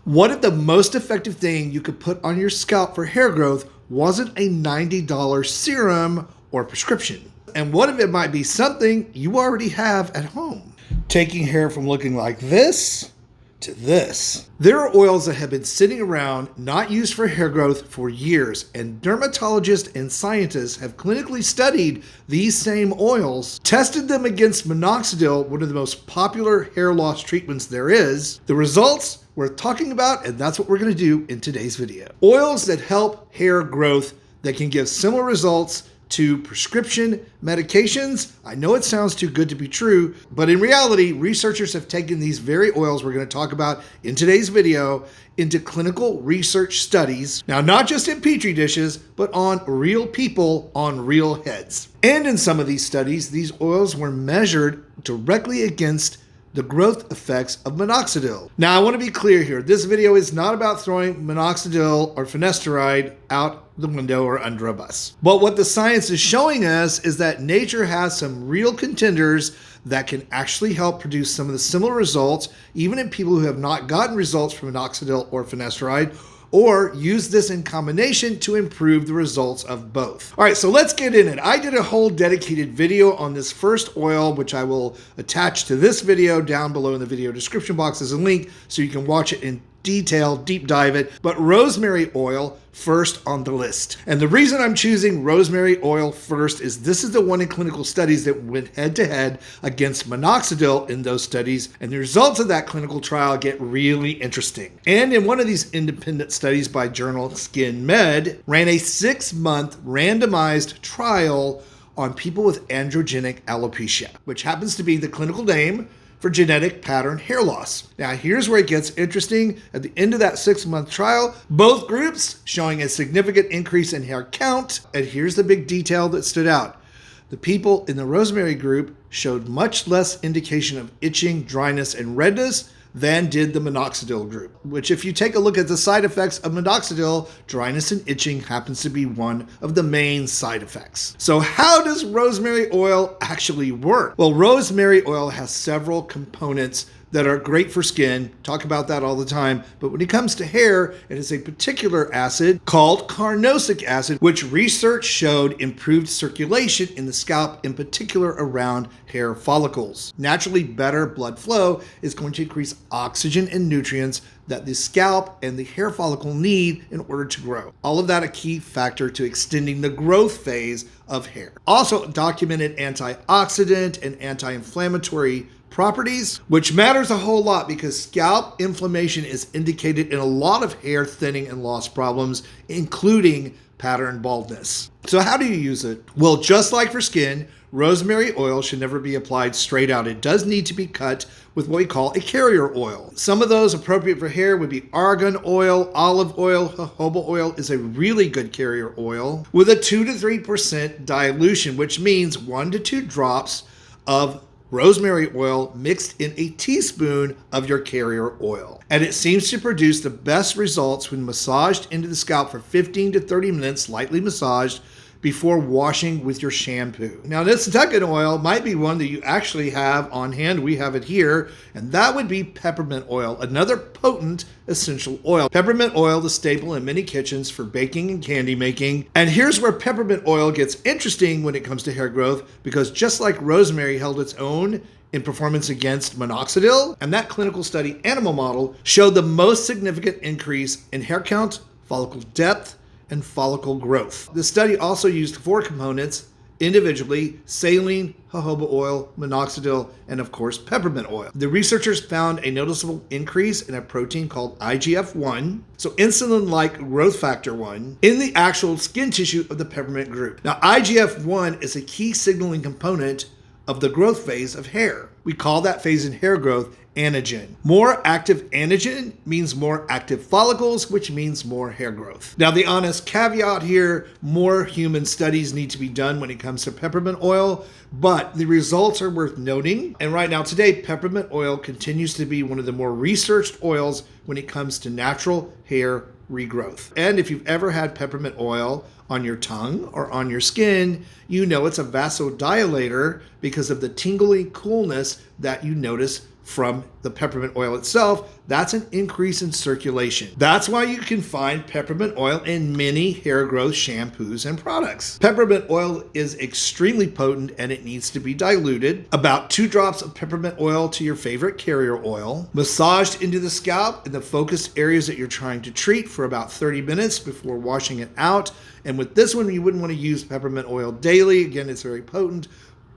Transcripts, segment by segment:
What if the most effective thing you could put on your scalp for hair growth wasn't a $90 serum or prescription? And what if it might be something you already have at home? Taking hair from looking like this to this. There are oils that have been sitting around, not used for hair growth for years, and dermatologists and scientists have clinically studied these same oils, tested them against minoxidil, one of the most popular hair loss treatments there is. The results worth talking about, and that's what we're going to do in today's video. Oils that help hair growth that can give similar results to prescription medications. I know it sounds too good to be true, but in reality, researchers have taken these very oils we're going to talk about in today's video into clinical research studies. Now, not just in petri dishes, but on real people on real heads. And in some of these studies, these oils were measured directly against the growth effects of minoxidil. Now, I want to be clear here. This video is not about throwing minoxidil or finasteride out the window or under a bus. But what the science is showing us is that nature has some real contenders that can actually help produce some of the similar results, even in people who have not gotten results from minoxidil or finasteride, or use this in combination to improve the results of both. All right, so let's get in it. I did a whole dedicated video on this first oil, which I will attach to this video down below in the video description box as a link so you can watch it in detail, deep dive it. But rosemary oil first on the list. And the reason I'm choosing rosemary oil first is this is the one in clinical studies that went head to head against minoxidil in those studies. And the results of that clinical trial get really interesting. And in one of these independent studies by journal Skin Med, ran a 6-month randomized trial on people with androgenic alopecia, which happens to be the clinical name for genetic pattern hair loss. Now, here's where it gets interesting. At the end of that 6-month trial, both groups showing a significant increase in hair count. And here's the big detail that stood out. The people in the rosemary group showed much less indication of itching, dryness, and redness than did the minoxidil group, which if you take a look at the side effects of minoxidil, dryness and itching happens to be one of the main side effects. So how does rosemary oil actually work? Well, rosemary oil has several components that are great for skin. Talk about that all the time. But when it comes to hair, it is a particular acid called carnosic acid, which research showed improved circulation in the scalp, in particular around hair follicles. Naturally, better blood flow is going to increase oxygen and nutrients that the scalp and the hair follicle need in order to grow. All of that a key factor to extending the growth phase of hair. Also documented antioxidant and anti-inflammatory properties, which matters a whole lot because scalp inflammation is indicated in a lot of hair thinning and loss problems, including pattern baldness. So how do you use it? Well, just like for skin, rosemary oil should never be applied straight out. It does need to be cut with what we call a carrier oil. Some of those appropriate for hair would be argan oil, olive oil. Jojoba oil is a really good carrier oil with a 2 to 3% dilution, which means 1 to 2 drops of rosemary oil mixed in a teaspoon of your carrier oil. And it seems to produce the best results when massaged into the scalp for 15 to 30 minutes, lightly massaged, before washing with your shampoo. Now, this second oil might be one that you actually have on hand. We have it here, and that would be peppermint oil, another potent essential oil. Peppermint oil, the staple in many kitchens for baking and candy making. And here's where peppermint oil gets interesting when it comes to hair growth, because just like rosemary held its own in performance against minoxidil, and that clinical study animal model showed the most significant increase in hair count, follicle depth, and follicle growth. The study also used 4 components individually: saline, jojoba oil, minoxidil, and of course peppermint oil. The researchers found a noticeable increase in a protein called IGF-1, so insulin-like growth factor 1, in the actual skin tissue of the peppermint group. Now, IGF-1 is a key signaling component of the growth phase of hair. We call that phase in hair growth anagen. More active anagen means more active follicles, which means more hair growth. Now, the honest caveat here, more human studies need to be done when it comes to peppermint oil, but the results are worth noting. And right now today, peppermint oil continues to be one of the more researched oils when it comes to natural hair regrowth. And if you've ever had peppermint oil on your tongue or on your skin, you know it's a vasodilator because of the tingly coolness that you notice from the peppermint oil itself, that's an increase in circulation. That's why you can find peppermint oil in many hair growth shampoos and products. Peppermint oil is extremely potent and it needs to be diluted. About 2 drops of peppermint oil to your favorite carrier oil, massaged into the scalp in the focused areas that you're trying to treat for about 30 minutes before washing it out. And with this one, you wouldn't want to use peppermint oil daily. Again, it's very potent.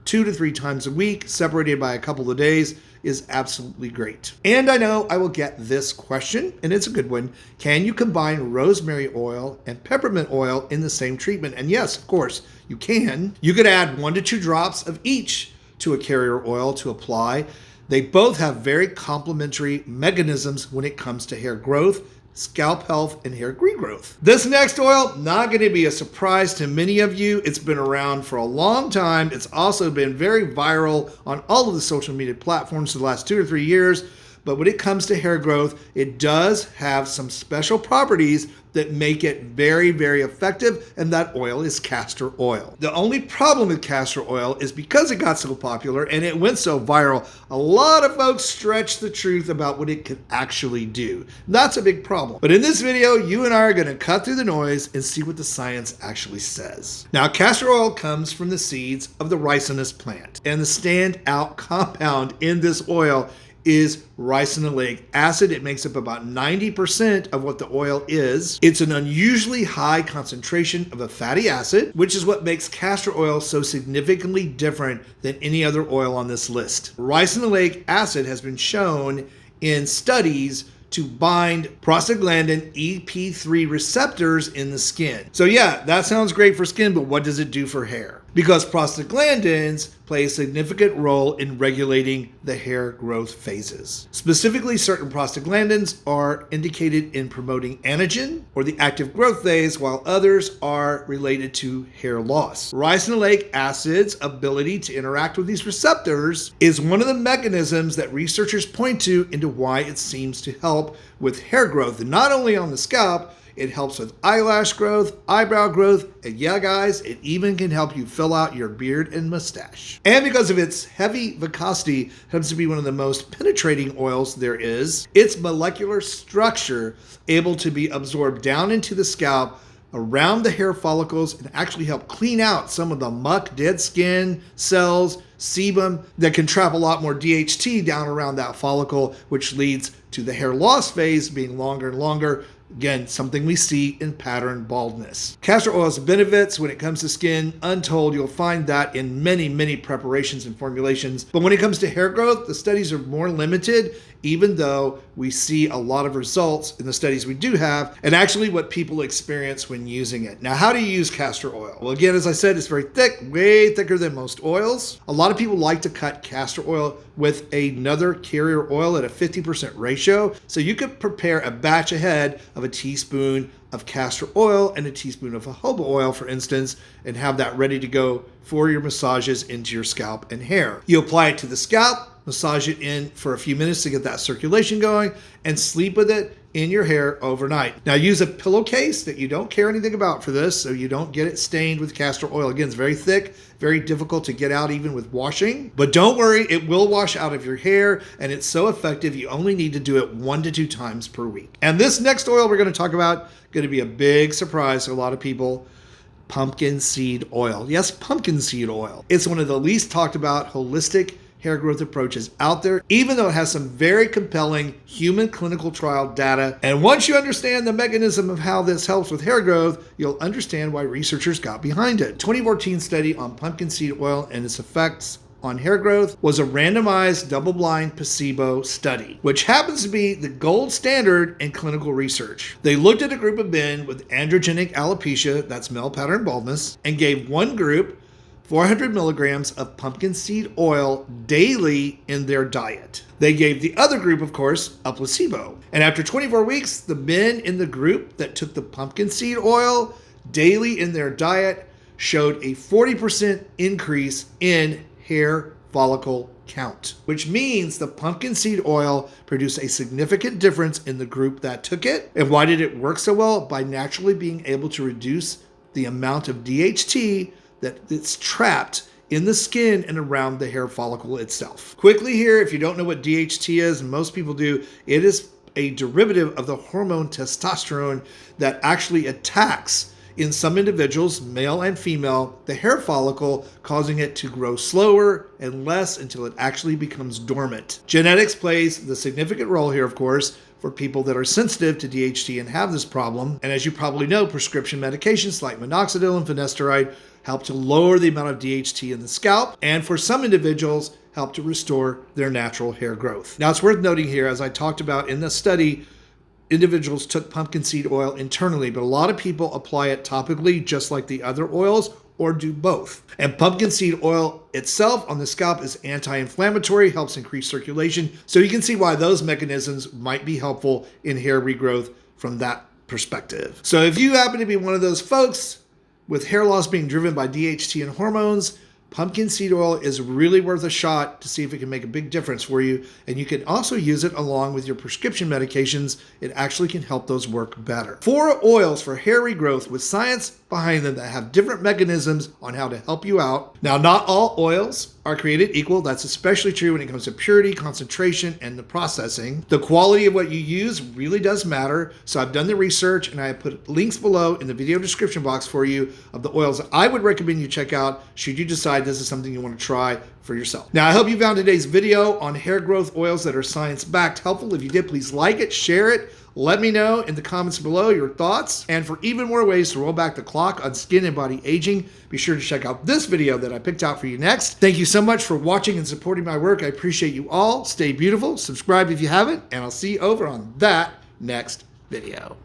2 to 3 times a week, separated by a couple of days, is absolutely great. And I know I will get this question, and it's a good one. Can you combine rosemary oil and peppermint oil in the same treatment? And yes, of course, you can. You could add 1 to 2 drops of each to a carrier oil to apply. They both have very complementary mechanisms when it comes to hair growth, scalp health, and hair regrowth. This next oil, not going to be a surprise to many of you. It's been around for a long time. It's also been very viral on all of the social media platforms for the last 2 or 3 years. But when it comes to hair growth, it does have some special properties that make it very, very effective, and that oil is castor oil. The only problem with castor oil is because it got so popular and it went so viral, a lot of folks stretch the truth about what it can actually do. That's a big problem. But in this video, you and I are going to cut through the noise and see what the science actually says. Now, castor oil comes from the seeds of the ricinus plant, and the standout compound in this oil is ricinoleic acid. It makes up about 90% of what the oil is. It's an unusually high concentration of a fatty acid, which is what makes castor oil so significantly different than any other oil on this list. Ricinoleic acid has been shown in studies to bind prostaglandin EP3 receptors in the skin. So yeah, that sounds great for skin, but what does it do for hair? Because prostaglandins play a significant role in regulating the hair growth phases. Specifically, certain prostaglandins are indicated in promoting anagen or the active growth phase, while others are related to hair loss. Ricinoleic acid's ability to interact with these receptors is one of the mechanisms that researchers point to into why it seems to help with hair growth, and not only on the scalp. It helps with eyelash growth, eyebrow growth, and yeah guys, it even can help you fill out your beard and mustache. And because of its heavy viscosity, it happens to be one of the most penetrating oils there is, its molecular structure able to be absorbed down into the scalp around the hair follicles and actually help clean out some of the muck, dead skin, cells, sebum that can trap a lot more DHT down around that follicle, which leads to the hair loss phase being longer and longer. Again, something we see in pattern baldness. Castor oil's benefits when it comes to skin, untold. You'll find that in many, many preparations and formulations. But when it comes to hair growth, the studies are more limited, even though we see a lot of results in the studies we do have, and actually what people experience when using it. Now, how do you use castor oil? Well, again, as I said, it's very thick, way thicker than most oils. A lot of people like to cut castor oil with another carrier oil at a 50% ratio. So you could prepare a batch ahead of a teaspoon of castor oil and a teaspoon of jojoba oil, for instance, and have that ready to go for your massages into your scalp and hair. You apply it to the scalp, massage it in for a few minutes to get that circulation going, and sleep with it in your hair overnight. Now use a pillowcase that you don't care anything about for this, so you don't get it stained with castor oil. Again, it's very thick, very difficult to get out even with washing, but don't worry, it will wash out of your hair, and it's so effective you only need to do it 1 to 2 times per week. And this next oil we're going to talk about, going to be a big surprise to a lot of people. Pumpkin seed oil. Yes, pumpkin seed oil. It's one of the least talked about holistic hair growth approaches out there, even though it has some very compelling human clinical trial data. And once you understand the mechanism of how this helps with hair growth, you'll understand why researchers got behind it. 2014 study on pumpkin seed oil and its effects on hair growth was a randomized double-blind placebo study, which happens to be the gold standard in clinical research. They looked at a group of men with androgenic alopecia, that's male pattern baldness, and gave one group 400 milligrams of pumpkin seed oil daily in their diet. They gave the other group, of course, a placebo. And after 24 weeks, the men in the group that took the pumpkin seed oil daily in their diet showed a 40% increase in hair follicle count, which means the pumpkin seed oil produced a significant difference in the group that took it. And why did it work so well? By naturally being able to reduce the amount of DHT that it's trapped in the skin and around the hair follicle itself. Quickly here, if you don't know what DHT is, and most people do, it is a derivative of the hormone testosterone that actually attacks, in some individuals, male and female, the hair follicle, causing it to grow slower and less until it actually becomes dormant. Genetics plays the significant role here, of course, for people that are sensitive to DHT and have this problem. And as you probably know, prescription medications like minoxidil and finasteride help to lower the amount of DHT in the scalp, and for some individuals, help to restore their natural hair growth. Now, it's worth noting here, as I talked about in the study, individuals took pumpkin seed oil internally, but a lot of people apply it topically just like the other oils, or do both. And pumpkin seed oil itself on the scalp is anti-inflammatory, helps increase circulation. So you can see why those mechanisms might be helpful in hair regrowth from that perspective. So if you happen to be one of those folks with hair loss being driven by DHT and hormones, pumpkin seed oil is really worth a shot to see if it can make a big difference for you. And you can also use it along with your prescription medications. It actually can help those work better. 4 oils for hair regrowth with science behind them that have different mechanisms on how to help you out. Now, not all oils are created equal. That's especially true when it comes to purity, concentration, and the processing. The quality of what you use really does matter. So I've done the research, and I have put links below in the video description box for you of the oils that I would recommend you check out should you decide this is something you want to try for yourself. Now, I hope you found today's video on hair growth oils that are science-backed helpful. If you did, please like it, share it. Let me know in the comments below your thoughts. And for even more ways to roll back the clock on skin and body aging, be sure to check out this video that I picked out for you next. Thank you so much for watching and supporting my work. I appreciate you all. Stay beautiful. Subscribe if you haven't, and I'll see you over on that next video.